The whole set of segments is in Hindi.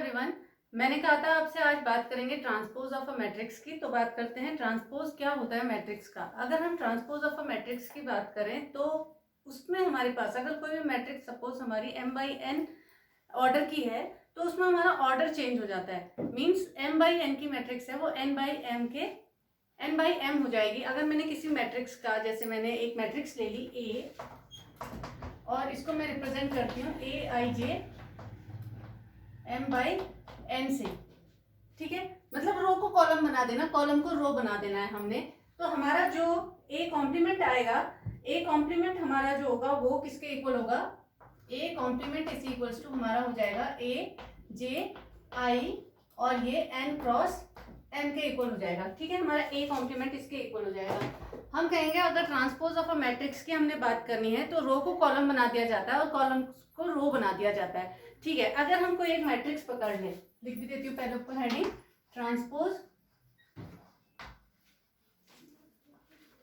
एवरीवन। मैंने कहा था आपसे आज बात करेंगे ट्रांसपोज ऑफ अ मैट्रिक्स की। तो बात करते हैं ट्रांसपोज क्या होता है मैट्रिक्स का। अगर हम ट्रांसपोज ऑफ अ मैट्रिक्स की बात करें तो उसमें हमारे पास अगर कोई भी मैट्रिक्स सपोज हमारी m/n ऑर्डर की है तो उसमें हमारा ऑर्डर चेंज हो जाता है। मींस m/n की मैट्रिक्स है वो n/m हो जाएगी। अगर मैंने किसी मैट्रिक्स का, जैसे मैंने एक मैट्रिक्स ले ली A और इसको मैं रिप्रेजेंट करती हूँ Aij m/n से, ठीक है। मतलब रो को कॉलम बना देना, कॉलम को रो बना देना है हमने। तो हमारा जो ए कॉम्प्लीमेंट आएगा, ए कॉम्प्लीमेंट हमारा जो होगा वो किसके इक्वल होगा, A complement is equals to हमारा हो जाएगा ए जे आई और ये एन क्रॉस एन के इक्वल हो जाएगा, ठीक है। हमारा ए कॉम्प्लीमेंट इसके इक्वल हो जाएगा। हम कहेंगे अगर ट्रांसपोज ऑफ अ मैट्रिक्स की हमने बात करनी है तो रो को कॉलम बना दिया जाता है और कॉलम को रो बना दिया जाता है, ठीक है। अगर हम कोई एक मैट्रिक्स पकड़ लें, लिख भी देती हूँ पहले ऊपर heading transpose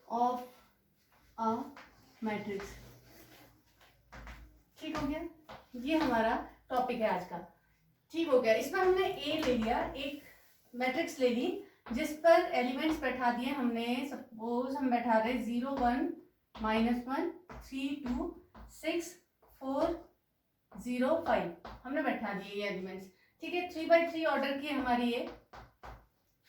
of a matrix, ठीक हो गया। ये हमारा टॉपिक है आज का, ठीक हो गया। इसमें हमने ए ले लिया, एक मैट्रिक्स ले ली जिस पर एलिमेंट्स बैठा दिए हमने। सपोज हम बैठा रहे 0 1 -1 3 2 6 4 0 5 हमने बैठा दिए ये एलिमेंट्स, ठीक है। 3/3 ऑर्डर की हमारी ये।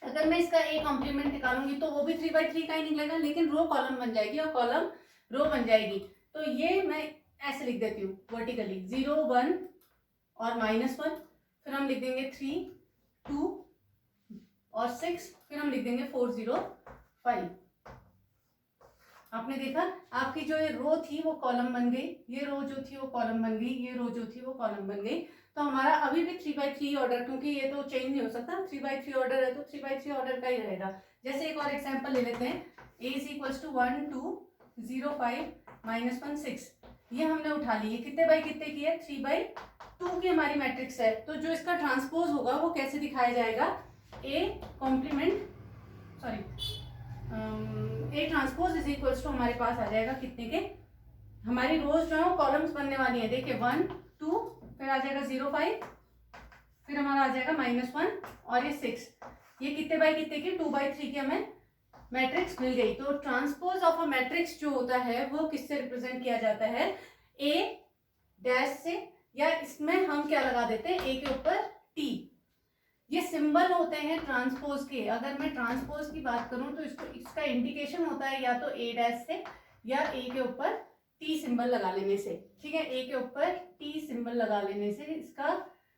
अगर मैं इसका ए कॉम्प्लीमेंट निकालूंगी तो वो भी 3/3 का ही निकलेगा, लेकिन रो कॉलम बन जाएगी और कॉलम रो बन जाएगी। तो ये मैं ऐसे लिख देती हूँ वर्टिकली 0 1 और -1, फिर हम लिख देंगे 3 2 और 6, फिर हम लिख देंगे 4 0 5। आपने देखा आपकी जो ये रो थी वो कॉलम बन गई, ये रो जो थी वो कॉलम बन गई, ये रो जो थी वो कॉलम बन गई। तो हमारा अभी भी 3/3 ऑर्डर, क्योंकि ये तो चेंज नहीं हो सकता, 3/3 ऑर्डर है तो 3/3 ऑर्डर का ही रहेगा। जैसे एक और एग्जांपल ले लेते हैं, a इज इक्वल्स टू 1 2 0 5 -1 6। ये हमने उठा ली, ये कितने बाई कितने की है, 3/2 की हमारी मैट्रिक्स है। तो जो इसका ट्रांसपोज होगा वो कैसे दिखाया जाएगा, A complement sorry A transpose is equals to हमारे पास आ जाएगा कितने के, हमारी रोज जो है वो कॉलम्स बनने वाली है। देखिए 1 2 फिर आ जाएगा 0 5, फिर हमारा आ जाएगा -1 और ये 6। ये कितने बाई कितने की, 2/3 की हमें मैट्रिक्स मिल गई। तो ट्रांसपोज ऑफ अ मैट्रिक्स जो होता है वो किससे रिप्रेजेंट किया जाता है, ए डैश से, या इसमें हम क्या लगा देते हैं ए के ऊपर टी। ये सिंबल होते हैं ट्रांसपोज के। अगर मैं ट्रांसपोज की बात करूं तो इसको, इसका इंडिकेशन होता है या तो ए डैश से या ए के ऊपर टी सिंबल लगा लेने से, ठीक है। ए के ऊपर टी सिंबल लगा लेने से इसका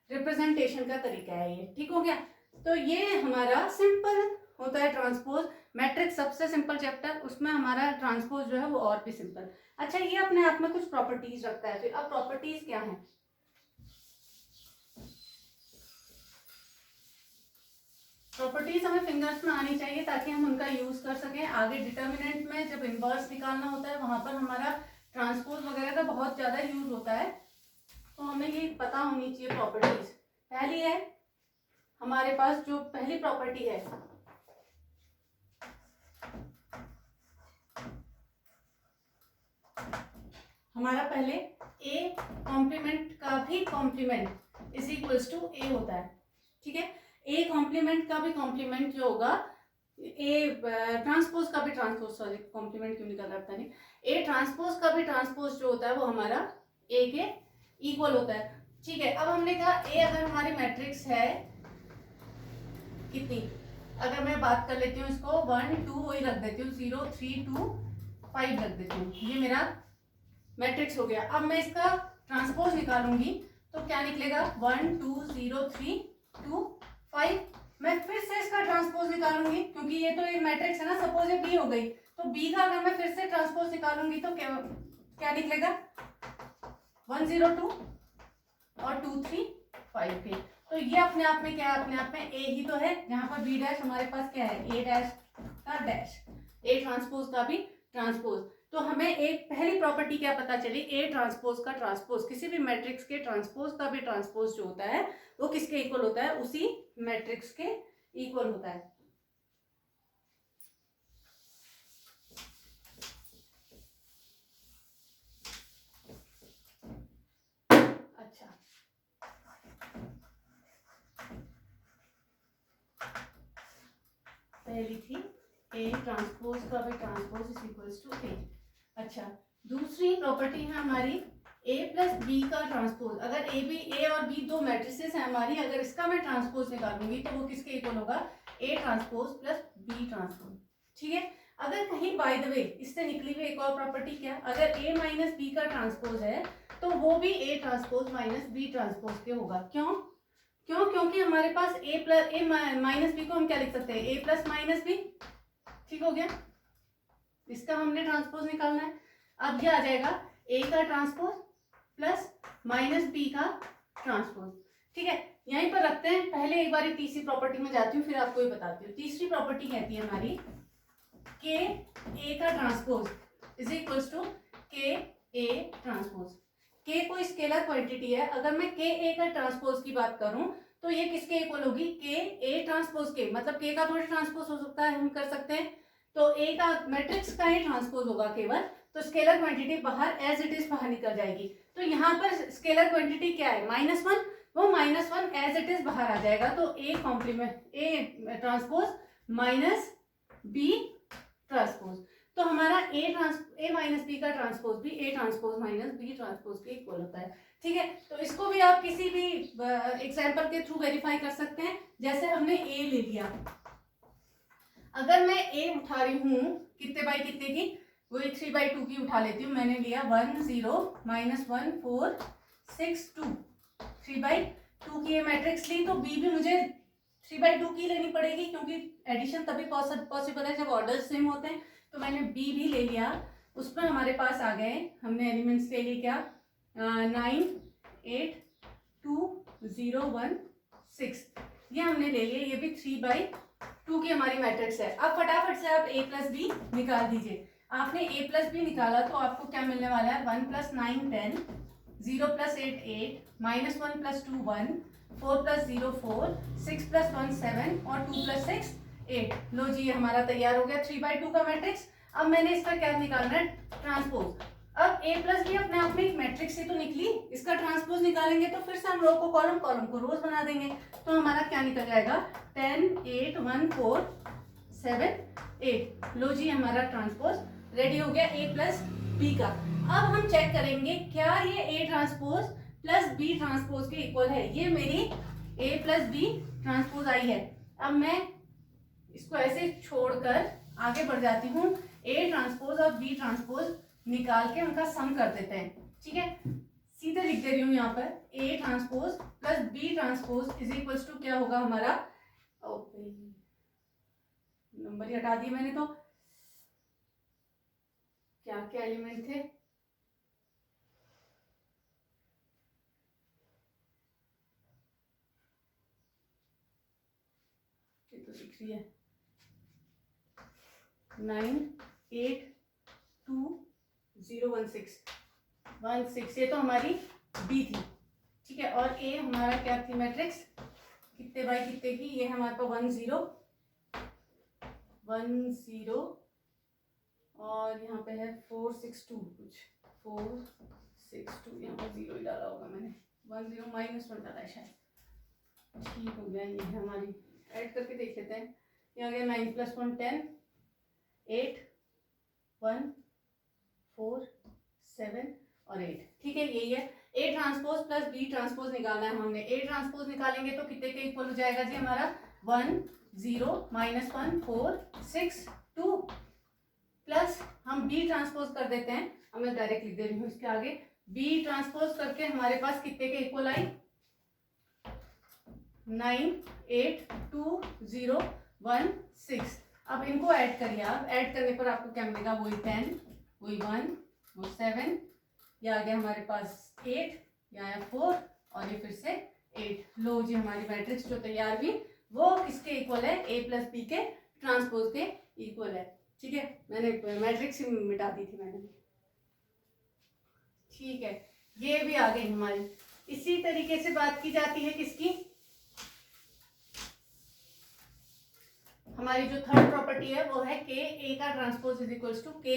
रिप्रेजेंटेशन का तरीका है ये, ठीक हो गया। तो ये हमारा सिंपल होता है ट्रांसपोज मैट्रिक्स, सबसे सिंपल चैप्टर, उसमें हमारा ट्रांसपोज जो है वो और भी सिंपल। अच्छा, ये अपने आप में कुछ प्रॉपर्टीज रखता है। फिर अब प्रॉपर्टीज क्या है, प्रॉपर्टीज हमें फिंगर्स में आनी चाहिए ताकि हम उनका यूज कर सकें आगे डिटर्मिनेंट में। जब इनवर्स निकालना होता है वहां पर हमारा ट्रांसपोज वगैरह का बहुत ज्यादा यूज होता है, तो हमें ये पता होनी चाहिए प्रॉपर्टीज। पहली है हमारे पास, जो पहली प्रॉपर्टी है, हमारा पहले ए कॉम्प्लीमेंट का भी कॉम्प्लीमेंट इज इक्वल्स टू ए होता है, ठीक है। ए कॉम्प्लीमेंट का भी कॉम्प्लीमेंट जो होगा, ए ट्रांसपोज का भी ट्रांसपोज, सॉरी कॉम्प्लीमेंट क्यों निकल रहा है पता नहीं, ए ट्रांसपोज का भी ट्रांसपोज जो होता है वो हमारा ए के इक्वल होता है, ठीक है। अब हमने कहा ए अगर हमारी मैट्रिक्स है कितनी, अगर मैं बात कर लेती हूँ इसको 1 2 वही रख देती हूँ, 0 3 2 5 रख देती हूँ, ये मेरा मैट्रिक्स हो गया। अब मैं इसका ट्रांसपोज निकालूंगी तो क्या निकलेगा, 1 2 0 3 2 5। मैं फिर से इसका ट्रांसपोज निकालूंगी क्योंकि ये तो एक मैट्रिक्स है ना। सपोज ये बी हो गई तो बी का अगर मैं फिर से ट्रांसपोज निकालूंगी तो क्या निकलेगा, 1 0 2 और 2 3 5 के। तो ये अपने आप में क्या है, अपने आप में ए ही तो है, जहां पर बी डैश हमारे पास क्या है, ए डैश का डैश, ए ट्रांसपोज का भी ट्रांसपोज। तो हमें एक पहली प्रॉपर्टी क्या पता चली, ए ट्रांसपोज का ट्रांसपोज, किसी भी मैट्रिक्स के ट्रांसपोज का भी ट्रांसपोज जो होता है वो किसके इक्वल होता है, उसी मैट्रिक्स के इक्वल होता है। अच्छा, पहली थी ए ट्रांसपोज का भी ट्रांसपोज इज इक्वल्स टू ए। अच्छा, दूसरी प्रॉपर्टी है हमारी ए प्लस बी का ट्रांसपोज। अगर ए और बी दो मैट्रिसेस है हमारी, अगर इसका मैं ट्रांसपोज निकालूंगी तो वो किसके इक्वल होगा, A transpose plus B transpose. ठीक है, अगर कहीं बाय द वे इससे निकली हुई एक और प्रॉपर्टी क्या, अगर ए माइनस बी का ट्रांसपोज है तो वो भी A transpose minus B transpose के होगा। क्यों? क्योंकि हमारे पास ए माइनस बी को हम क्या लिख सकते हैं, ए प्लस माइनस बी। ठीक हो गया, इसका हमने ट्रांसपोज निकालना है। अब ये आ जाएगा ए का ट्रांसपोज प्लस माइनस बी का ट्रांसपोज। ठीक है, यहीं पर रखते हैं, पहले एक बार तीसरी प्रॉपर्टी में जाती हूँ फिर आपको ये बताती हूँ। तीसरी प्रॉपर्टी कहती है हमारी के ए का ट्रांसपोज इज इक्वल्स टू के ए ट्रांसपोज। के कोई स्केलर क्वांटिटी है, अगर मैं के ए का ट्रांसपोज की बात करूं तो ये किसके इक्वल होगी, के ए ट्रांसपोज के। मतलब के का थोड़ी ट्रांसपोज हो सकता है, हम कर सकते हैं, तो ए का मैट्रिक्स का ही ट्रांसपोज होगा केवल, तो स्केलर क्वांटिटी बाहर एज इट इज बाहर निकल जाएगी। तो यहाँ पर स्केलर क्वांटिटी क्या है, -1, वो -1 एज इट इज बाहर आ जाएगा। तो A complement A transpose minus B transpose, तो हमारा ए माइनस बी का ट्रांसपोज भी A transpose minus B transpose के इक्वल होता है। ठीक है, तो इसको भी आप किसी भी एग्जांपल के थ्रू वेरीफाई कर सकते हैं। जैसे हमने ए ले लिया, अगर मैं ए उठा रही हूँ कितने बाई कितने की, वही 3/2 की उठा लेती हूँ। मैंने लिया 1 0 -1 4 6 2, 3/2 की ये मैट्रिक्स ली, तो बी भी मुझे 3/2 की लेनी पड़ेगी क्योंकि एडिशन तभी पॉसिबल है जब ऑर्डर सेम होते हैं। तो मैंने बी भी ले लिया, उसमें हमारे पास आ गए, हमने एलिमेंट्स ले लिए क्या, 9 8 2 0 1 6, ये हमने ले लिए। ये भी 3/2 की हमारी मैट्रिक्स है। अब फटाफट से आप ए प्लस बी निकाल दीजिए। आपने ए प्लस बी निकाला तो आपको क्या मिलने वाला है, 1 + 9 10, 0 + 8 8, -1 + 2 1, 4 + 0 4, 6 + 1 7 और 2 + 6 8। लो जी, हमारा तैयार हो गया 3/2 का मैट्रिक्स। अब मैंने इसका क्या निकालना है, ट्रांसपोज। अब ए प्लस बी अपने आप में एक मैट्रिक्स ही तो निकली, इसका ट्रांसपोज निकालेंगे तो फिर से हम रो को कॉलम, कॉलम को रोज बना देंगे। तो हमारा क्या निकल जाएगा, 10 8 1 4 7 8। लो जी, हमारा ट्रांसपोज रेडी हो गया ए प्लस बी का। अब हम चेक करेंगे क्या ये A transpose plus B transpose के इक्वल है। ये मेरी ए प्लस बी ट्रांसपोज आई है। अब मैं इसको ऐसे छोड़कर आगे बढ़ जाती हूँ, ए ट्रांसपोज और बी ट्रांसपोज निकाल के उनका सम कर देते हैं। ठीक है, सीधे लिख दे रही हूँ यहाँ पर, A transpose plus B transpose is equals to क्या होगा हमारा, नंबर ही हटा दिए मैंने, तो क्या क्या एलिमेंट थे, ये तो लिख रही है 9 8 2 0 1 6, ये तो हमारी बी थी। ठीक है, और ए हमारा क्या थी मैट्रिक्स, कितने बाई कितने की, ये हमारे पास 1 0 1 0 और यहाँ पे है 4 6 2, कुछ 4 6 2, यहाँ पर 0 ही डाला होगा मैंने, 1 0 -1 डाला है शायद। ठीक हो गया, ये है हमारी, ऐड करके देख लेते हैं। ये आ गया 9 + 1 10, 8 1 4 7 और 8। ठीक है, यही है A transpose plus B transpose निकालना है हमने। ए ट्रांसपोज निकालेंगे तो कितने के इक्वल हो जाएगा जी हमारा, 1 0 -1 4 6 2 प्लस हम बी ट्रांसपोज कर देते हैं। अब मैं डायरेक्ट लिख दे रही हूँ इसके आगे, बी ट्रांसपोज करके हमारे पास कितने के इक्वल आई, 9 8 2 0 1 6। अब इनको ऐड करिए आप, ऐड करने पर आपको क्या मिलेगा, वही 10 वही 1 वो 7, ये आ गया हमारे पास 8, यहाँ आया 4 और ये फिर से 8। लो जी, हमारी मैट्रिक्स जो तैयार हुई वो किसके इक्वल है, ए प्लस बी के ट्रांसपोज के इक्वल है। ठीक है, मैंने मैट्रिक्स ही मिटा दी थी मैंने। ठीक है, ये भी आ गई हमारी। इसी तरीके से बात की जाती है किसकी, हमारी जो थर्ड प्रॉपर्टी है वो है के ए का ट्रांसपोज इज इक्वल्स टू के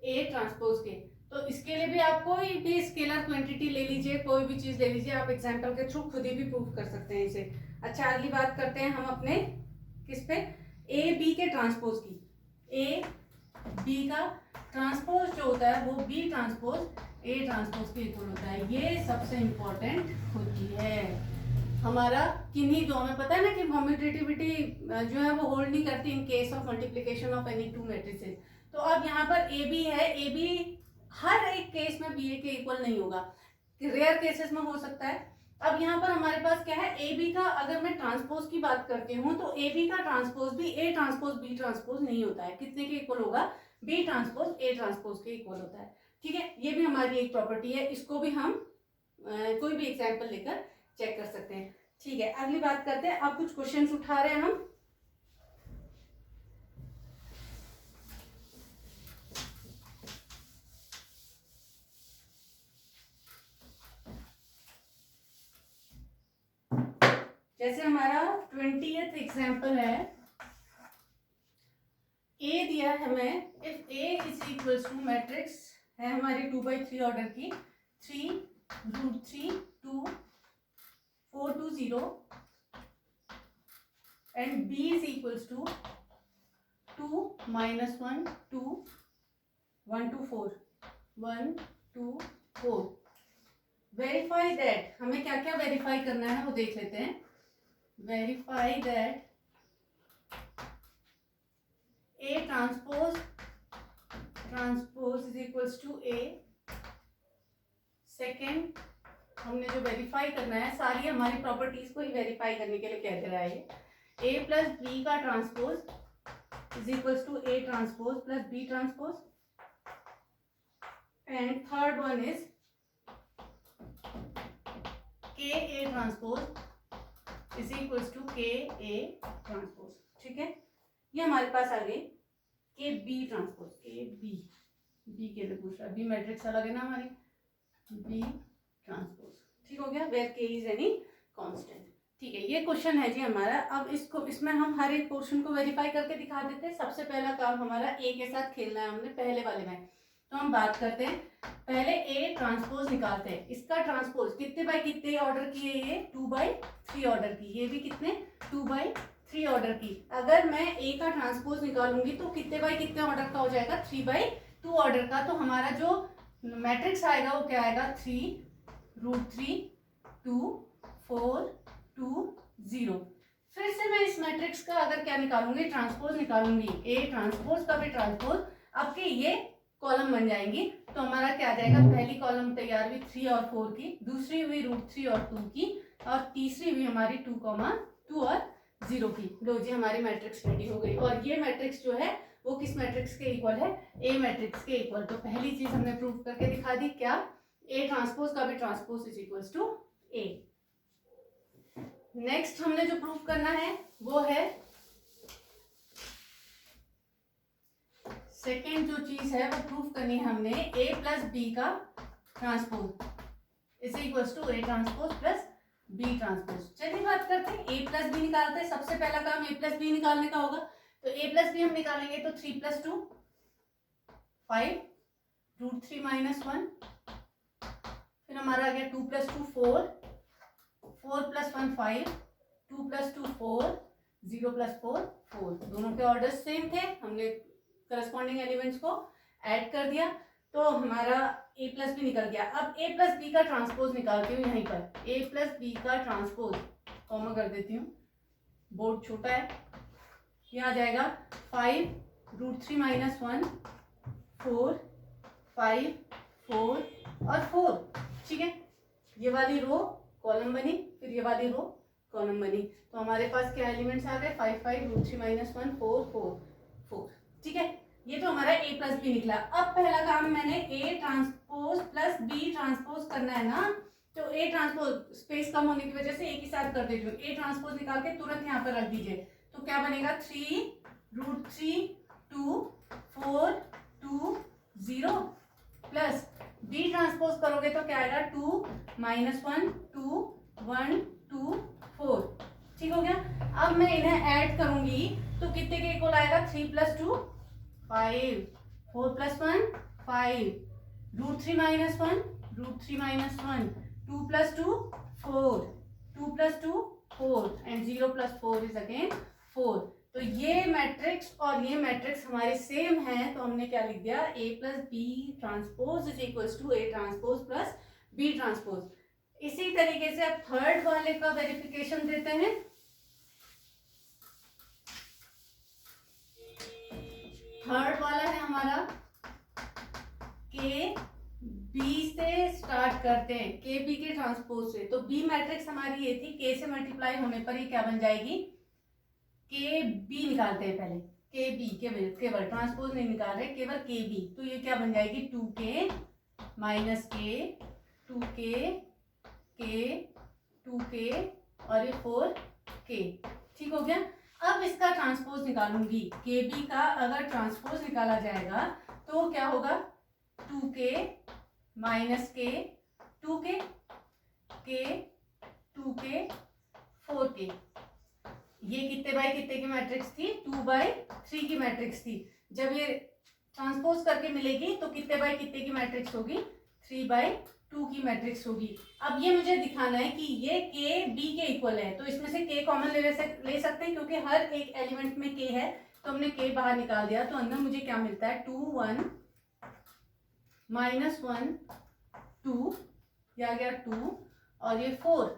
ए ट्रांसपोज के। तो इसके लिए भी आप कोई भी स्केलर क्वांटिटी ले लीजिए, कोई भी चीज ले लीजिए, आप एग्जांपल के थ्रू खुद ही भी प्रूव कर सकते हैं इसे। अच्छा, अगली बात करते हैं हम अपने किस पे, ए बी के ट्रांसपोज की, ए बी का ट्रांसपोज जो होता है वो बी ट्रांसपोज ए ट्रांसपोज के इक्वल होता है। ये सबसे इंपॉर्टेंट होती है हमारा किन्हीं दो में पता है ना कि कम्यूटेटिविटी जो है वो होल्ड नहीं करती in case of multiplication of any two matrices. तो अब यहाँ पर ए बी है, ए बी हर एक केस में बी ए के इक्वल नहीं होगा, रेयर केसेस में हो सकता है। अब यहाँ पर हमारे पास क्या है, ए बी का अगर मैं ट्रांसपोज की बात करती हूँ तो ए बी का ट्रांसपोज भी ए ट्रांसपोज बी ट्रांसपोज नहीं होता है। कितने के इक्वल होगा, बी ट्रांसपोज ए ट्रांसपोज के इक्वल होता है। ठीक है, ये भी हमारी एक प्रॉपर्टी है, इसको भी हम कोई भी एग्जाम्पल लेकर चेक कर सकते हैं। ठीक है, अगली बात करते हैं। अब कुछ क्वेश्चंस उठा रहे हैं हम। जैसे हमारा 20th एग्जाम्पल है, ए दिया है हमें, if A is equals to matrix है हमारी 2/3 ऑर्डर की 3√3 2 4 2 0 and B is equals to 2 -1 2 1 2 4 1 2 4। Verify that, हमें क्या क्या वेरीफाई करना है वो देख लेते हैं। Verify that A transpose is equals to A। Second, हमने जो वेरीफाई करना है सारी हमारी प्रॉपर्टीज को ही वेरीफाई करने के लिए कह दे रहा है। A प्लस बी का transpose is equals to A transpose plus B transpose. And third one is K A transpose is equals to K A transpose. ठीक है, ये हमारे पास आ गई के बी ट्रांसपोज, के बी के लिए पूछ रहा है, बी मैट्रिक्स अलग है ना हमारी, बी ट्रांसपोज। ठीक हो गया, वेयर के इज एनी कांस्टेंट। ठीक है, ये क्वेश्चन है जी हमारा। अब इसको इसमें हम हर एक पोर्शन को वेरीफाई करके दिखा देते हैं। सबसे पहला काम हमारा ए के साथ खेलना है हमने पहले वाले में। तो हम बात करते हैं, पहले ए ट्रांसपोज निकालते हैं। इसका ट्रांसपोज कितने बाई कितने ऑर्डर की है, ये 2/3 ऑर्डर की, ये भी कितने 2/3 ऑर्डर की। अगर मैं ए का ट्रांसपोज निकालूंगी तो कितने बाई कितने ऑर्डर का हो जाएगा, 3/2 ऑर्डर का। तो हमारा जो मैट्रिक्स आएगा वो क्या आएगा, 3√3 2 4 2 0। फिर से मैं इस मैट्रिक्स का अगर क्या निकालूंगी, ट्रांसपोज निकालूंगी, ए ट्रांसपोज का भी ट्रांसपोज, आपके ये कॉलम बन जाएंगी। तो हमारा क्या आ जाएगा, पहली कॉलम तैयार हुई 3 और 4 की, दूसरी हुई √3 और 2 की, और तीसरी हुई हमारी 2, 2 और 0 की। लो जी, हमारी मैट्रिक्स रेडी हो गई। और ये मैट्रिक्स जो है वो किस मैट्रिक्स के इक्वल है, ए मैट्रिक्स के इक्वल। तो पहली चीज हमने प्रूव करके दिखा दी, क्या, ए ट्रांसपोज का भी transpose is equals to A. Next हमने जो प्रूव करना है वो है सेकेंड जो चीज है वो प्रूव करनी है हमने, ए प्लस बी का transpose is equals to A transpose plus B transpose. चलिए बात करते हैं, ए प्लस बी निकालते हैं। सबसे पहला काम ए प्लस बी निकालने का होगा। तो ए प्लस बी हम निकालेंगे तो 3 + 2 5 √3 - 1, फिर हमारा आ गया 2 + 2 4 4 + 1 5 2 + 2 4 0 + 4 4। दोनों के ऑर्डर सेम थे, हमने करस्पॉन्डिंग एलिमेंट्स को ऐड कर दिया तो हमारा ए प्लस बी निकल गया। अब ए प्लस बी का ट्रांसपोज निकालती हूँ। यहीं पर ए प्लस बी का ट्रांसपोज कॉमा कर देती हूँ, बोर्ड छोटा है। ये आ जाएगा 5 √3 - 1 4 5 4 और 4। ठीक है, ये वाली रो कॉलम बनी, फिर ये वाली रो कॉलम बनी। तो हमारे पास क्या एलिमेंट्स आ गए, 5 5 √3 - 1 4 4 4। ठीक है, ये तो हमारा ए प्लस बी निकला। अब पहला काम मैंने A transpose plus B transpose करना है ना, तो ए ट्रांसपोज स्पेस कम होने की वजह से एक ही साथ कर देती हूँ। ए ट्रांसपोज निकाल के तुरंत यहाँ पर रख दीजिए। तो क्या बनेगा, 3 √3 2 4 2 0 प्लस बी ट्रांसपोज करोगे तो क्या आएगा, 2 - 1 2 1 2 4। ठीक हो गया। अब मैं इन्हें ऐड करूंगी तो कितने के इक्वल आएगा, 3 + 2 5 4 + 1 5 √3 - 1 √3 - 1 2 + 2 4 2 + 2 4 and 0 + 4 is again 4। तो ये मैट्रिक्स और ये मैट्रिक्स हमारे सेम है, तो हमने क्या लिख दिया, A plus B transpose is equal to A transpose plus B transpose. इसी तरीके से अब थर्ड वाले का वेरिफिकेशन देते हैं। थर्ड वाला है हमारा के बी से स्टार्ट करते हैं, के बी के ट्रांसपोज से। तो बी मैट्रिक्स हमारी ये थी, के से मल्टीप्लाई होने पर ये क्या बन जाएगी, के बी निकालते हैं पहले, के बी केवल ट्रांसपोज नहीं निकाल रहे, केवल के बी। तो ये क्या बन जाएगी, 2k माइनस के, 2k के 2k और ये 4k। ठीक हो गया। अब इसका ट्रांसपोज निकालूंगी, के बी का अगर ट्रांसपोज निकाला जाएगा तो क्या होगा, 2k माइनस के, 2k के 2k 4k। ये कितने बाई कितने की मैट्रिक्स थी, 2/3 की मैट्रिक्स थी। जब ये ट्रांसपोज करके मिलेगी तो कितने बाई कितने की मैट्रिक्स होगी, 3/2 की मैट्रिक्स होगी। अब ये मुझे दिखाना है कि ये के बी के इक्वल है, तो इसमें से के कॉमन ले सकते हैं क्योंकि हर एक एलिमेंट में के है, तो हमने के बाहर निकाल दिया। तो अंदर मुझे क्या मिलता है, 2 1 माइनस 1 2, या गया 2 और ये 4।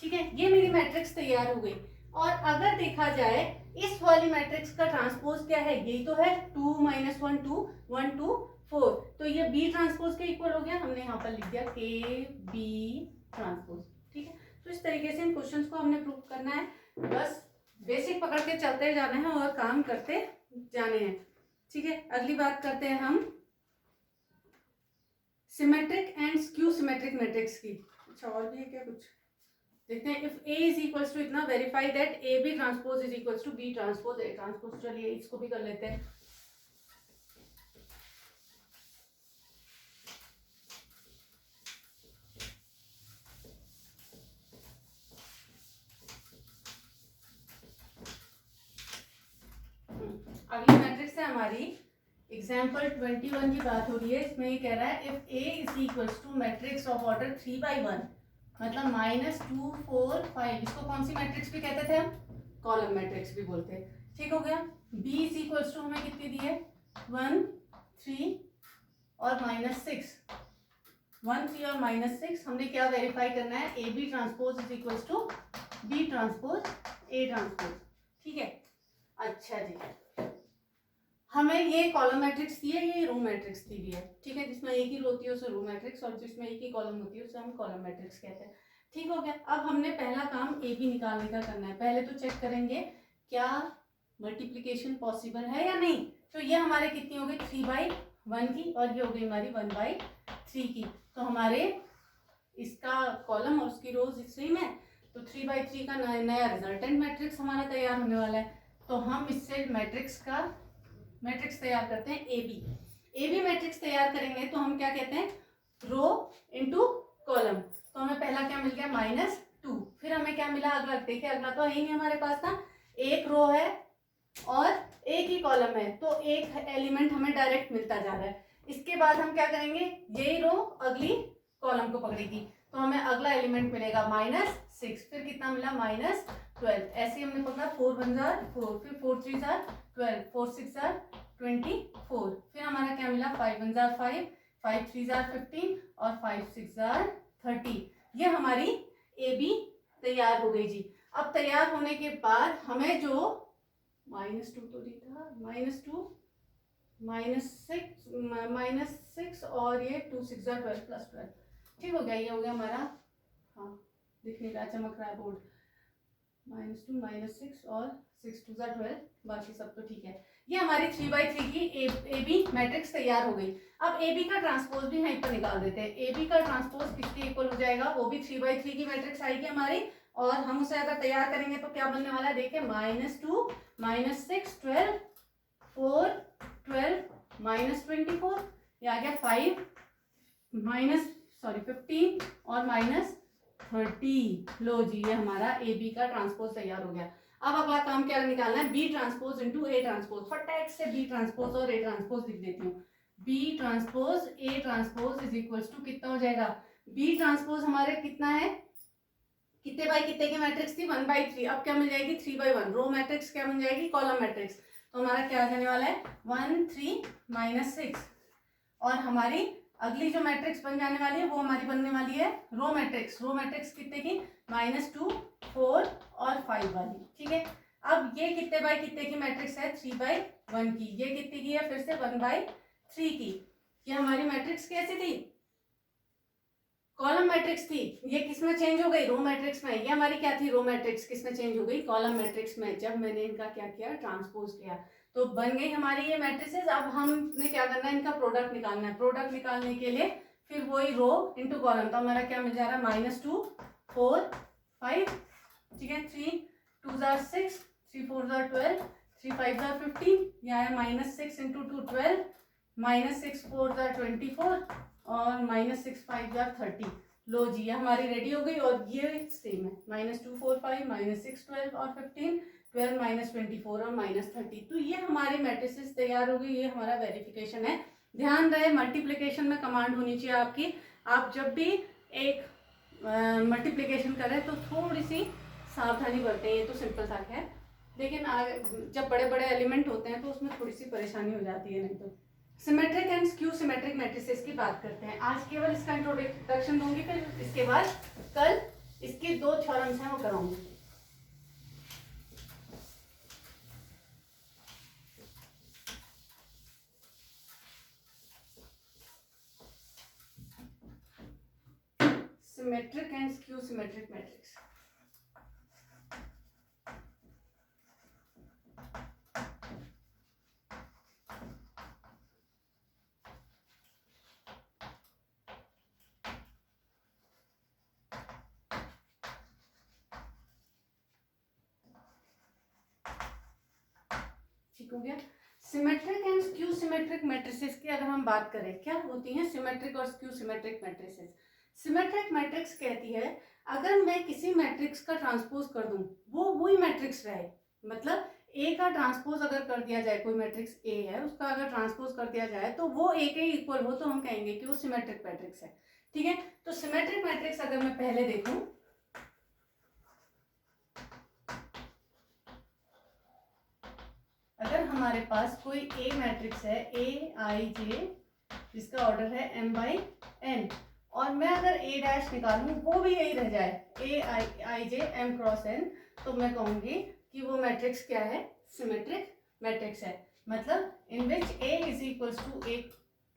ठीक है, ये मेरी मैट्रिक्स तैयार हो गई। और अगर देखा जाए इस वाली मैट्रिक्स का ट्रांसपोज क्या है, यही तो है, 2 माइनस 1 2 1 2 4। तो ये बी ट्रांसपोज के इक्वल हो गया, हमने यहाँ पर लिख दिया के बी ट्रांसपोज। ठीक है, तो इस तरीके से इन क्वेश्चंस को हमने प्रूव करना है। बस बेसिक पकड़ के चलते जाना है और काम करते जाने हैं। ठीक है, अगली बात करते हैं हम symmetric and skew symmetric matrix की। अच्छा, और भी है क्या कुछ, देखते हैं। If A is equals to इतना, verify that A B transpose is equals to B transpose A transpose. चलिए इसको भी कर लेते हैं। अगली मैट्रिक्स है हमारी एग्जाम्पल 21 की बात हो रही है। इसमें ये कह रहा है if A is equals to matrix of order 3/1, मतलब -2 4 5। इसको कौन सी मैट्रिक्स भी कहते थे हम, कॉलम मैट्रिक्स भी बोलते हैं। ठीक हो गया। B इज इक्वल्स टू हमें कितनी दी है, 1 3 और -6, 1 3 और -6। हमने क्या वेरीफाई करना है, A B transpose is equals to B transpose A transpose. ठीक है, अच्छा जी, हमें ये कॉलम मैट्रिक्स दी है, ये रो मैट्रिक्स दी हुई है। ठीक है, जिसमें एक ही रो होती है उसे रो मैट्रिक्स, और जिसमें एक ही कॉलम होती है उसे हम कॉलम मैट्रिक्स कहते हैं। ठीक हो गया। अब हमने पहला काम ए बी निकालने का करना है। पहले तो चेक करेंगे क्या मल्टीप्लीकेशन पॉसिबल है या नहीं। तो ये हमारे कितनी हो गई, 3/1 की, और ये हो गई हमारी 1/3 की। तो हमारे इसका कॉलम और उसकी रोज सेम है, तो 3/3 का नया रिजल्टेंट मैट्रिक्स हमारा तैयार होने वाला है। तो हम इससे मैट्रिक्स तैयार करते हैं ए बी मैट्रिक्स तैयार करेंगे तो हम क्या कहते हैं, रो इनटू कॉलम। तो हमें पहला क्या मिल गया, -2। फिर हमें क्या मिला अगला, देखिए अगला तो है ही नहीं हमारे पास था, एक रो है और एक ही कॉलम है, तो एक एलिमेंट हमें डायरेक्ट मिलता जा रहा है। इसके बाद हम क्या करेंगे, यही रो अगली कॉलम को पकड़ेगी, तो हमें अगला एलिमेंट मिलेगा -6। फिर कितना मिला, -12। ऐसे हमने पकड़ा, 4 1 4, फिर 4 3 12, 4 6 24। फिर हमारा क्या मिला, 5 1 5, 5 3 15 और 5 6 30। ये हमारी ए बी तैयार हो गई जी। अब तैयार होने के बाद हमें जो -2 तो नहीं था, -2 -6 और ये 2 6 12 + 12। ठीक हो गया, ये हो गया हमारा, हाँ दिखने का चमक रहा है बोर्ड, -2 -6 और 6 2 12, बाकी सब तो ठीक है। ये हमारी 3/3 की ए बी मैट्रिक्स तैयार हो गई। अब ए बी का ट्रांसपोज भी यहीं पर निकाल देते हैं। ए बी का ट्रांसपोज किसके इक्वल हो जाएगा, वो भी 3/3 की मैट्रिक्स आएगी हमारी, और हम उसे अगर तैयार करेंगे तो क्या बनने वाला है, देखिए -2 -6 12 4 12 -24, ये आ गया 5 15 और -30। लो जी, ये हमारा ए बी का ट्रांसपोज तैयार हो गया। अब अगला काम क्या निकालना है, B transpose into A transpose. फटाक से बी ट्रांसपोज और ए ट्रांसपोज लिख देती हूँ। B transpose A transpose is equals to कितना हो जाएगा, बी ट्रांसपोज हमारे कितना है, कितने बाई कितने की मैट्रिक्स थी 1/3, अब क्या मिल जाएगी 3/1। रो मैट्रिक्स क्या बन जाएगी कॉलम मैट्रिक्स। तो हमारा क्या आ जाने वाला है 1 3 -6। और हमारी अगली जो मैट्रिक्स बन जाने वाली है वो हमारी बनने वाली है रो मैट्रिक्स। रो मैट्रिक्स कितने की -2 4 और 5 वाली। ठीक है, अब ये कितने बाई कितने की मैट्रिक्स है 3/1 की। ये कितने की है फिर से 1/3 की। ये हमारी मैट्रिक्स कैसी थी कॉलम मैट्रिक्स थी। ये किसमें चेंज हो गई रो मैट्रिक्स में। ये हमारी क्या थी रो मैट्रिक्स किसमें चेंज हो गई कॉलम मैट्रिक्स में, जब मैंने इनका क्या किया ट्रांसपोज किया। तो बन गई हमारी ये मैट्रिसेस। अब हमने क्या करना है इनका प्रोडक्ट निकालना है। प्रोडक्ट निकालने के लिए फिर वही रो इंटू कॉलम। तो हमारा क्या मिल जा रहा है -2 4 5। ठीक है, 3 2 6 3 4 12 3 5 15। यहाँ है -6 × 2 12 -6 4 24 और -6 5 30। लो जी ये हमारी रेडी हो गई। और ये सेम है -2 4 5 -6 12 और 15 12 -24 और -30। तो ये हमारी मैट्रिसेस तैयार हो गई। ये हमारा वेरिफिकेशन है। ध्यान रहे मल्टीप्लिकेशन में कमांड होनी चाहिए आपकी। आप जब भी एक मल्टीप्लिकेशन करें तो थोड़ी सी सावधानी बरतें। ये तो सिंपल था खैर, लेकिन जब बड़े बड़े एलिमेंट होते हैं तो उसमें थोड़ी सी परेशानी हो जाती है। नहीं तो symmetric and skew symmetric matrices की बात करते हैं। आज केवल इसका इंट्रोडक्शन दूंगी, फिर इसके बाद कल इसके 2 थ्योरम्स हैं वो कराऊंगी। Symmetric and skew symmetric matrix. ठीक हो गया। Symmetric and skew symmetric matrices की अगर हम बात करें क्या होती हैं सिमेट्रिक और skew symmetric matrices. Symmetric matrix कहती है अगर मैं किसी मैट्रिक्स का ट्रांसपोज कर दूं वो वही मैट्रिक्स रहे। मतलब ए का ट्रांसपोज अगर कर दिया जाए, कोई मैट्रिक्स ए है उसका अगर ट्रांसपोज कर दिया जाए तो वो ए के इक्वल हो तो हम कहेंगे कि वो सिमेट्रिक मैट्रिक्स है। ठीक है, तो सिमेट्रिक मैट्रिक्स अगर मैं पहले देखूं अगर हमारे पास कोई ए मैट्रिक्स है A I J जिसका ऑर्डर है m/n और मैं अगर A' निकालूं वो भी यही रह जाए A I J m×n, तो मैं कहूंगी कि वो मैट्रिक्स क्या है सिमेट्रिक मैट्रिक्स है। मतलब इन विच A = A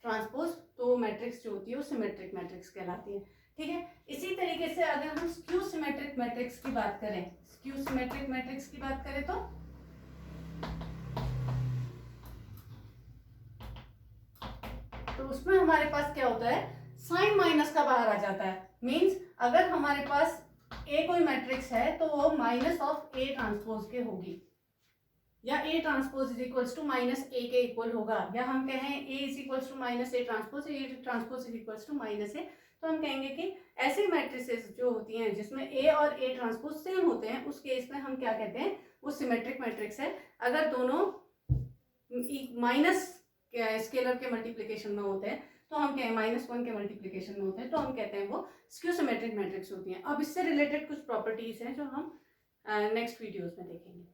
ट्रांसपोज, तो वो मैट्रिक्स जो होती है वो सिमेट्रिक मैट्रिक्स कहलाती है। ठीक है, इसी तरीके से अगर हम स्क्यू सिमेट्रिक मैट्रिक्स की बात करें, स्क्यू सिमेट्रिक मैट्रिक्स की बात करें तो उसमें हमारे पास क्या होता है साइन माइनस का बाहर आ जाता है। मींस अगर हमारे पास ए कोई मैट्रिक्स है तो वो -A ट्रांसपोज के होगी, या A ट्रांसपोज =- A के इक्वल होगा, या हम कहें A = -A transpose, A transpose =- A, तो हम कहेंगे कि ऐसे मैट्रिसेस जो होती हैं जिसमें A और A ट्रांसपोज सेम होते हैं उस केस में हम क्या कहते हैं वो सिमेट्रिक मैट्रिक्स है। अगर दोनों माइनस स्केलर के मल्टीप्लिकेशन में होते हैं तो हम कहें -1 के मल्टीप्लिकेशन में होते हैं तो हम कहते हैं वो स्क्यू सिमेट्रिक मैट्रिक्स होती हैं। अब इससे रिलेटेड कुछ प्रॉपर्टीज हैं जो हम नेक्स्ट वीडियोस में देखेंगे।